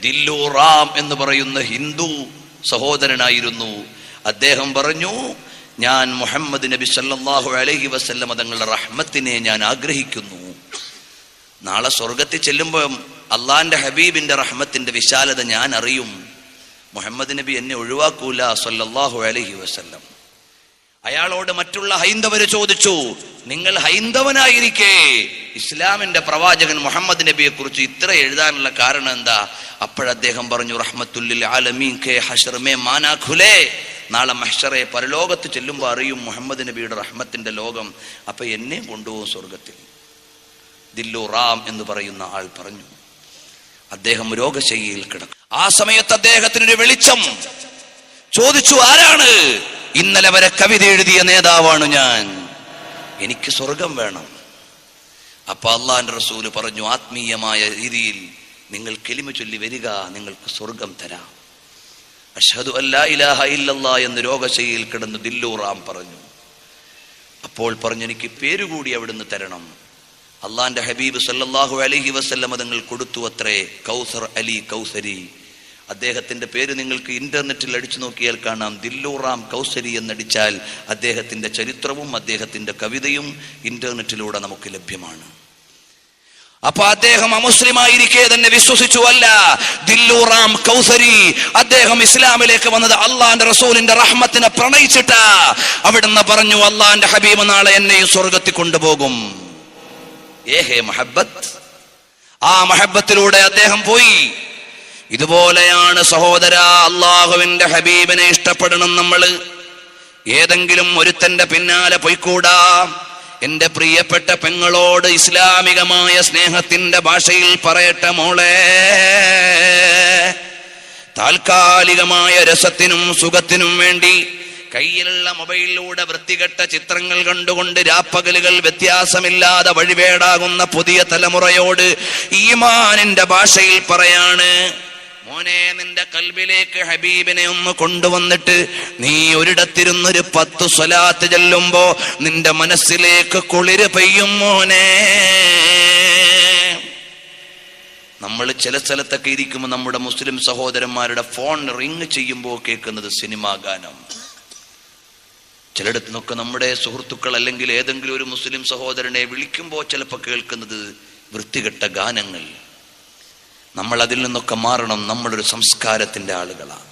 ദില്ലൂറാം എന്ന് പറയുന്ന ഹിന്ദു സഹോദരനായിരുന്നു. അദ്ദേഹം പറഞ്ഞു, ഞാൻ മുഹമ്മദ് നബി സല്ലല്ലാഹു അലൈഹി വസല്ലം തങ്ങളുടെ റഹ്മത്തിനെ ഞാൻ ആഗ്രഹിക്കുന്നു. നാളെ സ്വർഗത്തിൽ ചെല്ലുമ്പോൾ അള്ളാന്റെ ഹബീബിന്റെ റഹ്മത്തിന്റെ വിശാലത ഞാൻ അറിയും. മുഹമ്മദ് നബി എന്നെ ഒഴിവാക്കൂല സല്ലല്ലാഹു അലൈഹി വസല്ലം. അയാളോട് മറ്റുള്ള ഹൈന്ദവര് ചോദിച്ചു, നിങ്ങൾ ഹൈന്ദവനായിരിക്കെ ഇസ്ലാമിന്റെ പ്രവാചകൻ മുഹമ്മദ് നബിയെ കുറിച്ച് ഇത്ര എഴുതാനുള്ള കാരണം എന്താ? അപ്പോഴദ്ദേഹം പറഞ്ഞു, റഹ്മത്തുല്ലിൽ ആലമീൻ കെ ഹശ്ർ മേ മാനാ ഖുലേ. നാളെ മഹ്ശറെ പരലോകത്ത് ചെല്ലുമ്പോൾ അറിയും മുഹമ്മദ് നബിയുടെ റഹ്മത്തിന്റെ ലോകം. അപ്പൊ എന്നെ കൊണ്ടുപോകും സ്വർഗത്തിൽ. ദില്ലൂറാം എന്ന് പറയുന്ന ആൾ പറഞ്ഞു. അദ്ദേഹം രോഗശയ്യയിൽ കിടക്കും. ആ സമയത്ത് അദ്ദേഹത്തിനൊരു വെളിച്ചം. ചോദിച്ചു, ആരാണ്? ഇന്നലെ വരെ കവിത എഴുതിയ നേതാവാണ് ഞാൻ, എനിക്ക് സ്വർഗം വേണം. അപ്പൊ അള്ളാന്റെ റസൂല് പറഞ്ഞു, ആത്മീയമായ രീതിയിൽ നിങ്ങൾ കലിമ ചൊല്ലി വരിക, നിങ്ങൾക്ക് സ്വർഗം തരാം. അഷ്ഹദു അല്ലാ ഇലാഹ ഇല്ലല്ലാഹ് എന്ന് രോഗശയ്യയിൽ കിടന്ന് ദില്ലൂറാം പറഞ്ഞു. അപ്പോൾ പറഞ്ഞു, എനിക്ക് പേരുകൂടി അവിടുന്ന് തരണം. അള്ളാന്റെ ഹബീബ് സല്ലല്ലാഹു അലൈഹി വസല്ലം തങ്ങൾ കൊടുത്തു അത്രേ, കൗസർ അലി കൗസരി. അദ്ദേഹത്തിന്റെ പേര് നിങ്ങൾക്ക് ഇന്റർനെറ്റിൽ അടിച്ചു നോക്കിയാൽ കാണാം. ദില്ലൂറാം കൗസരി എന്നടിച്ചാൽ അദ്ദേഹത്തിന്റെ ചരിത്രവും അദ്ദേഹത്തിന്റെ കവിതയും ഇന്റർനെറ്റിലൂടെ നമുക്ക് ലഭ്യമാണ്. അപ്പൊ അദ്ദേഹം അമുസ്ലിമായിരിക്കെ തന്നെ വിശ്വസിച്ചു, അല്ല, ദില്ലൂറാം കൗസരി അദ്ദേഹം ഇസ്ലാമിലേക്ക് വന്നത് അള്ളാന്റെ റസൂലിന്റെ റഹ്മത്തിനെ പ്രണയിച്ചിട്ടാ. അവിടുന്ന് പറഞ്ഞു, അള്ളാന്റെ ഹബീബ് നാളെ എന്നെയും സ്വർഗത്തിൽ കൊണ്ടുപോകും. ഏഹേ മഹബത്ത്. ആ മഹബത്തിലൂടെ അദ്ദേഹം പോയി. ഇതുപോലെയാണ് സഹോദര, അള്ളാഹുവിന്റെ ഹബീബിനെ ഇഷ്ടപ്പെടണം നമ്മൾ. ഏതെങ്കിലും ഒരുത്തന്റെ പിന്നാലെ പോയിക്കൂടാ. എന്റെ പ്രിയപ്പെട്ട പെങ്ങളോട് ഇസ്ലാമികമായ സ്നേഹത്തിന്റെ ഭാഷയിൽ പറയട്ടെ മോളെ, താൽക്കാലികമായ രസത്തിനും സുഖത്തിനും വേണ്ടി കയ്യിലുള്ള മൊബൈലിലൂടെ വൃത്തികെട്ട ചിത്രങ്ങൾ കണ്ടുകൊണ്ട് രാപ്പകലുകൾ വ്യത്യാസമില്ലാതെ വഴിവേടാകുന്ന പുതിയ തലമുറയോട് ഈമാനിന്റെ ഭാഷയിൽ പറയാണ്, മോനെ, നിന്റെ കൽബിലേക്ക് ഹബീബിനെ ഒന്ന് കൊണ്ടുവന്നിട്ട് നീ ഒരിടത്തിരുന്നൊരു 10 സ്വലാത്ത് ചൊല്ലുമ്പോ നിന്റെ മനസ്സിലേക്ക് കുളിര് പെയ്യും മോനെ. നമ്മൾ ചില സ്ഥലത്തൊക്കെ ഇരിക്കുമ്പോൾ നമ്മുടെ മുസ്ലിം സഹോദരന്മാരുടെ ഫോൺ റിങ് ചെയ്യുമ്പോൾ കേൾക്കുന്നത് സിനിമാ ഗാനം. ചിലയിടത്തു നിന്നൊക്കെ നമ്മുടെ സുഹൃത്തുക്കൾ അല്ലെങ്കിൽ ഏതെങ്കിലും ഒരു മുസ്ലിം സഹോദരനെ വിളിക്കുമ്പോൾ ചിലപ്പോൾ കേൾക്കുന്നത് വൃത്തികെട്ട ഗാനങ്ങൾ. നമ്മൾ അതിൽ നിന്നൊക്കെ മാറണം. നമ്മളൊരു സംസ്കാരത്തിന്റെ ആളുകളാണ്.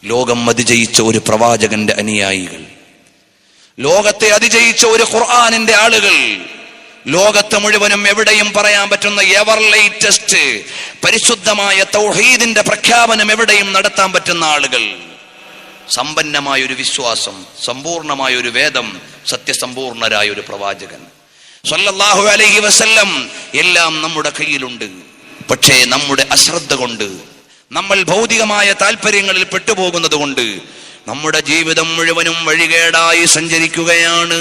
ലോകം അതിജയിച്ച ഒരു പ്രവാചകന്റെ അനുയായികൾ, ലോകത്തെ അതിജയിച്ച ഒരു ഖുർആനിന്റെ ആളുകൾ, ലോകത്ത് മുഴുവനും എവിടെയും പറയാൻ പറ്റുന്ന എവർ ലേറ്റസ്റ്റ് പരിശുദ്ധമായ തൗഹീദിന്റെ പ്രഖ്യാപനം എവിടെയും നടത്താൻ പറ്റുന്ന ആളുകൾ, സമ്പന്നമായ ഒരു വിശ്വാസം, സമ്പൂർണമായ ഒരു വേദം, സത്യസമ്പൂർണരായ ഒരു പ്രവാചകൻ സല്ലല്ലാഹു അലൈഹി വസല്ലം, എല്ലാം നമ്മുടെ കയ്യിലുണ്ട്. പക്ഷേ നമ്മുടെ അശ്രദ്ധ കൊണ്ട്, നമ്മൾ ഭൗതികമായ താല്പര്യങ്ങളിൽ പെട്ടുപോകുന്നത് കൊണ്ട് നമ്മുടെ ജീവിതം മുഴുവനും വഴികേടായി സഞ്ചരിക്കുകയാണ്.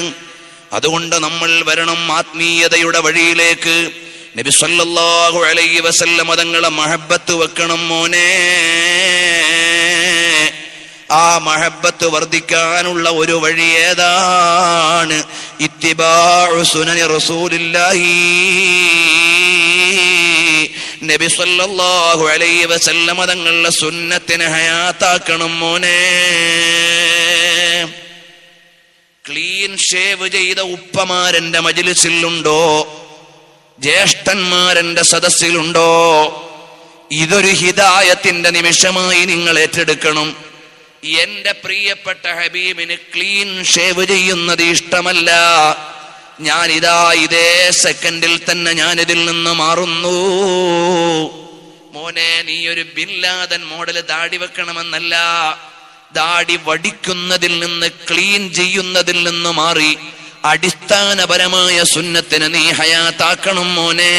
അതുകൊണ്ട് നമ്മൾ വരണം ആത്മീയതയുടെ വഴിയിലേക്ക്. നബി സല്ലല്ലാഹു അലൈഹി വസല്ലം തങ്ങളെ മഹബത്ത് വെക്കണം മോനെ. ആ മഹബത്ത് വർദ്ധിക്കാനുള്ള ഒരു വഴി ഏതാണ്? ഇത്തിബാഉ സുനനി റസൂലില്ലാഹി. നബി സല്ലല്ലാഹു അലൈഹി വസല്ലം തങ്ങളുടെ സുന്നത്തിനെ ഹയാത്താക്കണം മോനെ. ക്ലീൻ ഷേവ് ചെയ്ത ഉപ്പമാരെന്റെ മജ്ലിസിലുണ്ടോ? ജ്യേഷ്ഠന്മാരെന്റെ സദസ്സിലുണ്ടോ? ഇതൊരു ഹിദായത്തിന്റെ നിമിഷമായി നിങ്ങൾ ഏറ്റെടുക്കണം. എന്റെ പ്രിയപ്പെട്ട ഹബീബിന് ക്ലീൻ ഷേവ് ചെയ്യുന്നത് ഇഷ്ടമല്ല. ഞാനിതാ ഇതേ സെക്കൻഡിൽ തന്നെ ഞാനിതിൽ നിന്ന് മാറുന്നു. മോനെ, നീ ഒരു ബിൻ ലാദൻ മോഡൽ ദാടി വെക്കണമെന്നല്ല, ദാടി വടിക്കുന്നതിൽ നിന്ന്, ക്ലീൻ ചെയ്യുന്നതിൽ നിന്ന് മാറി അടിസ്ഥാനപരമായ സുന്നത്തിന് നീ ഹയാത്താക്കണം മോനെ.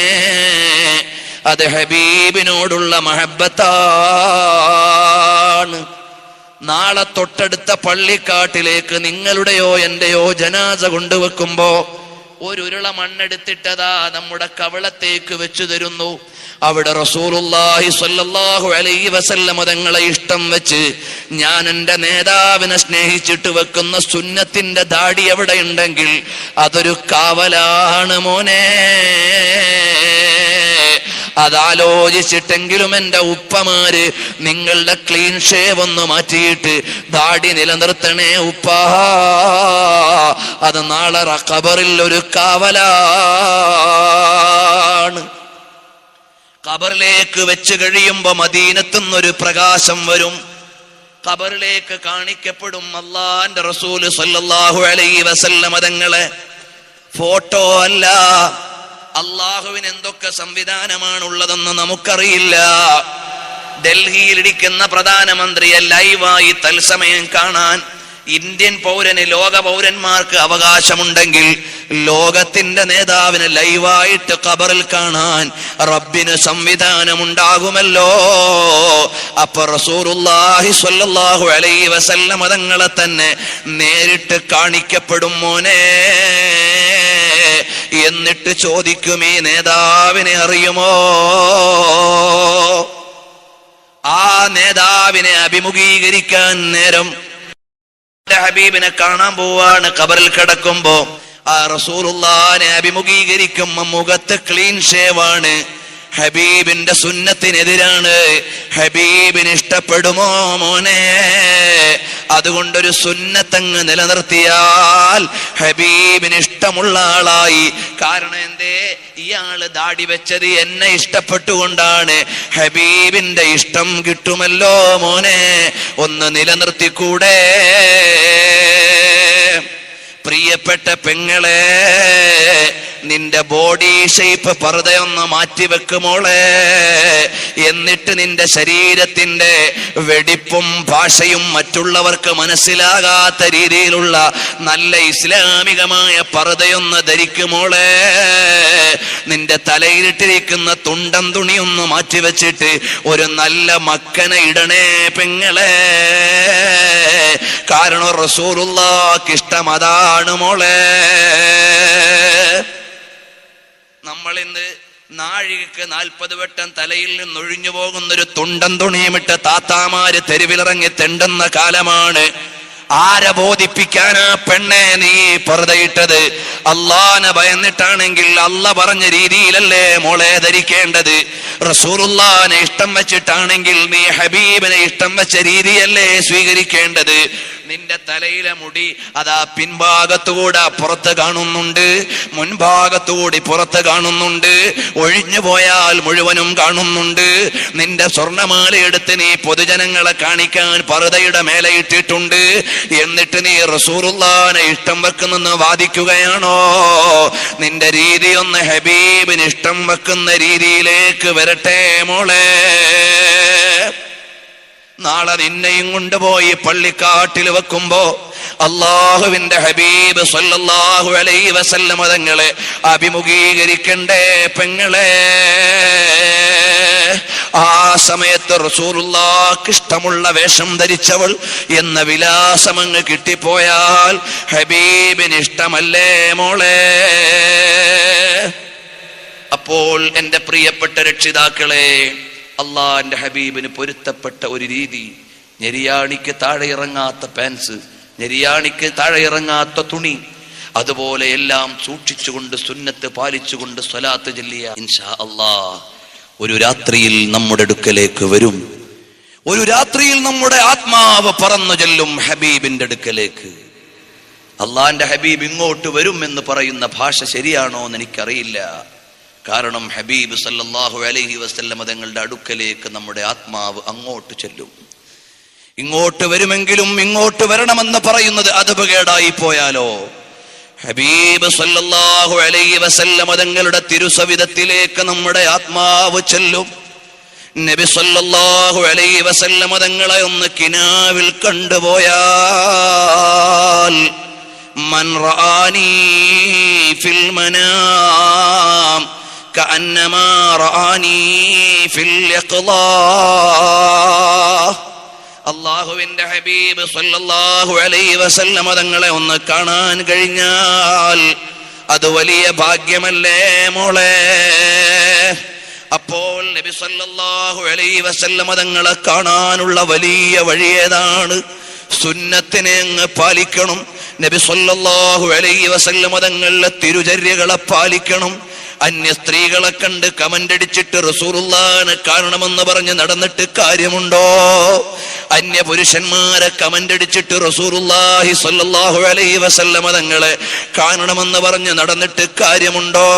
അത് ഹബീബിനോടുള്ള മഹബത്താണ്. നാളെ തൊട്ടടുത്ത പള്ളിക്കാട്ടിലേക്ക് നിങ്ങളുടെയോ എന്റെയോ ജനാസ കൊണ്ടുവെക്കുമ്പോ ഒരുരുള മണ്ണെടുത്തിട്ടതാ നമ്മുടെ കവളത്തേക്ക് വെച്ചു തരുന്നു. അവിടെ റസൂലുള്ളാഹി സ്വല്ലല്ലാഹു അലൈഹി വസല്ലം തങ്ങളെ ഇഷ്ടം വെച്ച് ഞാൻ എന്റെ നേതാവിനെ സ്നേഹിച്ചിട്ട് വെക്കുന്ന സുന്നത്തിന്റെ ദാടി എവിടെ ഉണ്ടെങ്കിൽ അതൊരു കാവലാണ് മോനെ. അതാലോചിച്ചിട്ടെങ്കിലും എൻ്റെ ഉപ്പമാര് നിങ്ങളുടെ ക്ലീൻ ഷേവ് ഒന്ന് മാറ്റിയിട്ട് ദാടി നിലനിർത്തണേ ഉപ്പാ. അത് നാളെ ഖബറിൽ ഒരു കാവലാണ്. ഖബറിലേക്ക് വെച്ച് കഴിയുമ്പോ മദീനത്തുനിന്നൊരു പ്രകാശം വരും. ഖബറിലേക്ക് കാണിക്കപ്പെടും അല്ലാഹുവിന്റെ റസൂല് സ്വല്ലല്ലാഹു അലൈഹി വസല്ലം തങ്ങളെ. ഫോട്ടോ അല്ല. അള്ളാഹുവിന് എന്തൊക്കെ സംവിധാനമാണുള്ളതെന്ന് നമുക്കറിയില്ല. ഡൽഹിയിൽ ഇരിക്കുന്ന പ്രധാനമന്ത്രിയെ ലൈവായി തത്സമയം കാണാൻ ഇന്ത്യൻ പൗരന്, ലോക പൗരന്മാർക്ക് അവകാശമുണ്ടെങ്കിൽ ലോകത്തിന്റെ നേതാവിനെ ലൈവായിട്ട് ഖബറിൽ കാണാൻ റബ്ബിന് സംവിധാനമുണ്ടാകുമല്ലോ. അപ്പൊ റസൂലുള്ളാഹി സ്വല്ലല്ലാഹു അലൈഹി വസല്ലം തങ്ങളെ തന്നെ നേരിട്ട് കാണിക്കപ്പെടും മോനെ. എന്നിട്ട് ചോദിക്കും, ഈ നേതാവിനെ അറിയുമോ? ആ നേതാവിനെ അഭിമുഖീകരിക്കാൻ നേരം ഹബീബിനെ കാണാൻ പോവാണ്. ഖബറിൽ കിടക്കുമ്പോ ആ റസൂലുള്ളാഹിനെ അഭിമുഖീകരിക്കുമ്പോ മുഖത്ത് ക്ലീൻ ഷേവാണ്. ഹബീബിന്റെ സുന്നത്തിനെതിരാണ്. ഹബീബിന് ഇഷ്ടപ്പെടുമോ മോനെ? അതുകൊണ്ടൊരു സുന്നത്തങ്ങ് നിലനിർത്തിയാൽ ഹബീബിന് ഇഷ്ടമുള്ള ആളായി. കാരണം എന്തേ? ഇയാള് ദാടി വെച്ചത് എന്നെ ഇഷ്ടപ്പെട്ടുകൊണ്ടാണ്. ഹബീബിന്റെ ഇഷ്ടം കിട്ടുമല്ലോ മോനെ. ഒന്ന് നിലനിർത്തിക്കൂടെ? പ്രിയപ്പെട്ട പെങ്ങളെ, നിന്റെ ബോഡി ഷേപ്പ് പർദ്ദയൊന്ന് മാറ്റിവെക്കുമോളെ. എന്നിട്ട് നിന്റെ ശരീരത്തിന്റെ വെടിപ്പും ഭാഷയും മറ്റുള്ളവർക്ക് മനസ്സിലാകാത്ത രീതിയിലുള്ള നല്ല ഇസ്ലാമികമായ പർദ്ദയൊന്ന് ധരിക്കുമോളെ. നിന്റെ തലയിലിട്ടിരിക്കുന്ന തുണ്ടം തുണിയൊന്ന് മാറ്റിവെച്ചിട്ട് ഒരു നല്ല മക്കനെ ഇടണേ പെങ്ങളെ. കാരണം റസൂലുള്ളാഹിക്ക് ഇഷ്ടം അതാണ് മോളെ. നമ്മൾ ഇന്ന് നാഴികക്ക് 40 വട്ടം തലയിൽ നിന്ന് ഒഴിഞ്ഞു പോകുന്നൊരു തുണ്ടം തുണിയുമിട്ട് താത്താമാര് തെരുവിലിറങ്ങി തെണ്ടുന്ന കാലമാണ്. ആരെ ബോധിപ്പിക്കാനാ പെണ്ണെ നീ പർദ്ദയിട്ടത്? അള്ളാനെ ഭയന്നിട്ടാണെങ്കിൽ അള്ള പറഞ്ഞ രീതിയിലല്ലേ മോളെ ധരിക്കേണ്ടത്. റസൂലുള്ളാഹിനെ ഇഷ്ടം വെച്ചിട്ടാണെങ്കിൽ നീ ഹബീബിനെ ഇഷ്ടം വെച്ച രീതിയല്ലേ സ്വീകരിക്കേണ്ടത്. നിന്റെ തലയിലെ മുടി അതാ പിൻഭാഗത്തുകൂടെ പുറത്ത് കാണുന്നുണ്ട്, മുൻഭാഗത്തുകൂടി പുറത്ത് കാണുന്നുണ്ട്, ഒഴിഞ്ഞു പോയാൽ മുഴുവനും കാണുന്നുണ്ട്. നിന്റെ സ്വർണമാല എടുത്ത് നീ പൊതുജനങ്ങളെ കാണിക്കാൻ പർദ്ദയുടെ മേലെ ഇട്ടിട്ടുണ്ട്. എന്നിട്ട് നീ റസൂലുള്ളാഹിനെ ഇഷ്ടം വെക്കുന്നെന്ന് വാദിക്കുകയാണോ? നിന്റെ രീതി ഒന്ന് ഹബീബിന് ഇഷ്ടം വെക്കുന്ന രീതിയിലേക്ക് വരട്ടെ മോളെ. നാളെ നിന്നെയും കൊണ്ടുപോയി പള്ളിക്കാട്ടിൽ വെക്കുമ്പോ അള്ളാഹുവിന്റെ ഹബീബ് സ്വല്ലല്ലാഹു അലൈഹി വസല്ലം തങ്ങളെ അഭിമുഖീകരിക്കണ്ടേ പെങ്ങളെ. ആ സമയത്ത് റസൂലുള്ളാഹിക്ക് ഇഷ്ടമുള്ള വേഷം ധരിച്ചവൾ എന്ന വിലാസമങ്ങ് കിട്ടിപ്പോയാൽ ഹബീബിന് ഇഷ്ടമല്ലേ മോളെ? അപ്പോൾ എന്റെ പ്രിയപ്പെട്ട രക്ഷിതാക്കളെ, അള്ളാന്റെ ഹബീബിന് പൊരുത്തപ്പെട്ട ഒരു രീതി, ഞെരിയാണിക്ക് താഴെ ഇറങ്ങാത്ത പാൻസ്, ഞെരിയാണിക്ക് താഴെ ഇറങ്ങാത്ത തുണി, അതുപോലെ എല്ലാം സൂക്ഷിച്ചുകൊണ്ട് സുന്നത്ത് പാലിച്ചുകൊണ്ട് സ്വലാത്ത് ചൊല്ലിയ ഇൻഷാ അല്ലാഹ് ഒരു രാത്രിയിൽ നമ്മുടെ അടുക്കലേക്ക് വരും. ഒരു രാത്രിയിൽ നമ്മുടെ ആത്മാവ് പറന്നു ചെല്ലും ഹബീബിന്റെ അടുക്കലേക്ക്. അള്ളാന്റെ ഹബീബ് ഇങ്ങോട്ട് വരും എന്ന് പറയുന്ന ഭാഷ ശരിയാണോ എന്ന് എനിക്കറിയില്ല. കാരണം ഹബീബ് സല്ലല്ലാഹു അലൈഹി വസല്ലം തങ്ങളുടെ അടുക്കലേക്ക് നമ്മുടെ ആത്മാവ് അങ്ങോട്ട് ചെല്ലും. ഇങ്ങോട്ട് വരുമെങ്കിലും ഇങ്ങോട്ട് വരണമെന്ന് പറയുന്നത് അദബുകേടായി പോയാലോ? ഹബീബ് സല്ലല്ലാഹു അലൈഹി വസല്ലം തങ്ങളുടെ തിരുസവിധത്തിലേക്ക് നമ്മുടെ ആത്മാവ് ചെല്ലും. നബി സല്ലല്ലാഹു അലൈഹി വസല്ലം തങ്ങളെ ഒന്ന് കിനാവിൽ കണ്ടുപോയാൽ മൻ റആനി ഫിൽ മനാം കഅന്നമാ റആനി ഫിൽ യഖ്ളാ. അല്ലാഹുവിന്റെ ഹബീബ് സല്ലല്ലാഹു അലൈഹി വസല്ലം തങ്ങളെ ഒന്ന് കാണാൻ കഴിഞ്ഞാൽ അത് വലിയ ഭാഗ്യമല്ലേ മോളെ? അപ്പോൾ നബി സല്ലല്ലാഹു അലൈഹി വസല്ലം തങ്ങളെ കാണാനുള്ള വലിയ വഴി ഏതാണ്? സുന്നത്തിനെ അങ്ങ് പാലിക്കണം. നബി സല്ലല്ലാഹു അലൈഹി വസല്ലം തങ്ങളുടെ തിരുചര്യകളെ പാലിക്കണം. അന്യ സ്ത്രീകളെ കണ്ട് കമന്റ് അടിച്ചിട്ട് റസൂലുള്ളാഹിനെ കാണണമെന്ന് പറഞ്ഞ് നടന്നിട്ട് കാര്യമുണ്ടോ? അന്യ പുരുഷന്മാരെ കമന്റ് അടിച്ചിട്ട് റസൂലുള്ളാഹി സ്വല്ലല്ലാഹു അലൈഹി വസല്ലമ തങ്ങളെ കാണണമെന്ന് പറഞ്ഞ് നടന്നിട്ട് കാര്യമുണ്ടോ?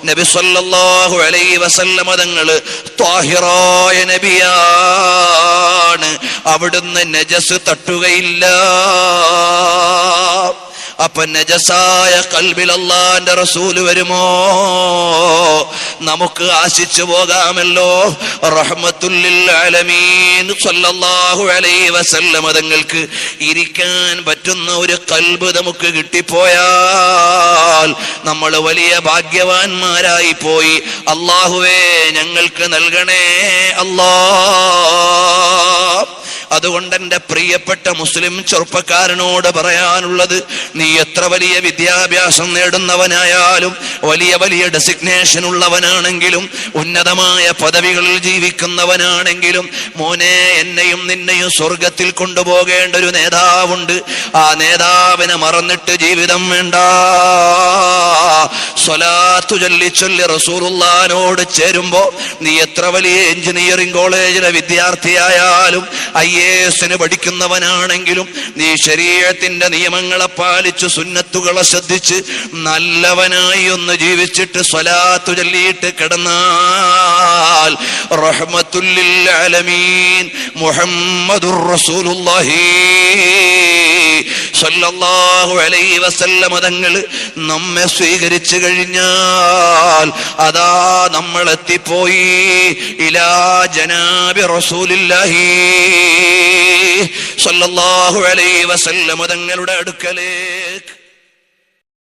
നബി സ്വല്ലല്ലാഹു അലൈഹി വസല്ലമ തങ്ങള് ത്വാഹിറായ നബിയാണ്, അവിടുന്ന് നജസ് തട്ടുകയില്ല. അപ്പൊ നജസായ ഖൽബിൽ അല്ലാഹുവിന്റെ റസൂല് വരുമോ? നമുക്ക് ആശിച്ചു പോകാമല്ലോ. റഹ്മത്തുൽ ലിൽ ആലമീൻ സ്വല്ലല്ലാഹു അലൈഹി വസല്ലം തങ്ങൾക്ക് ഇരിക്കാൻ പറ്റുന്ന ഒരു ഖൽബ് നമുക്ക് കിട്ടിപ്പോയാൽ നമ്മൾ വലിയ ഭാഗ്യവാന്മാരായി പോയി. അല്ലാഹുവേ ഞങ്ങൾക്ക് നൽകണേ അല്ലാഹ്. അതുകൊണ്ട് എൻ്റെ പ്രിയപ്പെട്ട മുസ്ലിം ചെറുപ്പക്കാരനോട് പറയാനുള്ളത്, നീ എത്ര വലിയ വിദ്യാഭ്യാസം നേടുന്നവനായാലും, വലിയ വലിയ ഡെസിഗ്നേഷൻ ഉള്ളവനാണെങ്കിലും, ഉന്നതമായ പദവികളിൽ ജീവിക്കുന്നവനാണെങ്കിലും, മോനെ എന്നെയും നിന്നെയും സ്വർഗത്തിൽ കൊണ്ടുപോകേണ്ട ഒരു നേതാവുണ്ട്. ആ നേതാവിനെ മറന്നിട്ട് ജീവിതം വേണ്ട. സ്വലാത്തു ചൊല്ലി ചൊല്ലി റസൂലുള്ളാഹിനോട് ചേരുമ്പോ നീ എത്ര വലിയ എഞ്ചിനീയറിംഗ് കോളേജിലെ വിദ്യാർത്ഥിയായാലും, IAS പഠിക്കുന്നവനാണെങ്കിലും, നീ ശരീഅത്തിന്റെ നിയമങ്ങളെ പാലിച്ചു സുന്നത്തുകളെ ശ്രദ്ധിച്ച് നല്ലവനായി ഒന്ന് ജീവിച്ചിട്ട് സ്വലാത്തു ചൊല്ലിയിട്ട് കിടന്നാൽ റഹ്മത്തുൽ ലിൽ ആലമീൻ മുഹമ്മദുർ റസൂലുള്ളാഹി സ്വല്ലല്ലാഹു അലൈഹി വസല്ലം തങ്ങൾ നമ്മെ സ്വീകരിച്ചു കഴിഞ്ഞാൽ അതാ നമ്മൾ എത്തിപ്പോയി ഇലാ ജനാബി റസൂലില്ലാഹി സ്വല്ലല്ലാഹു അലൈഹി വസല്ലം തങ്ങളുടെ അടുക്കലേക്ക്.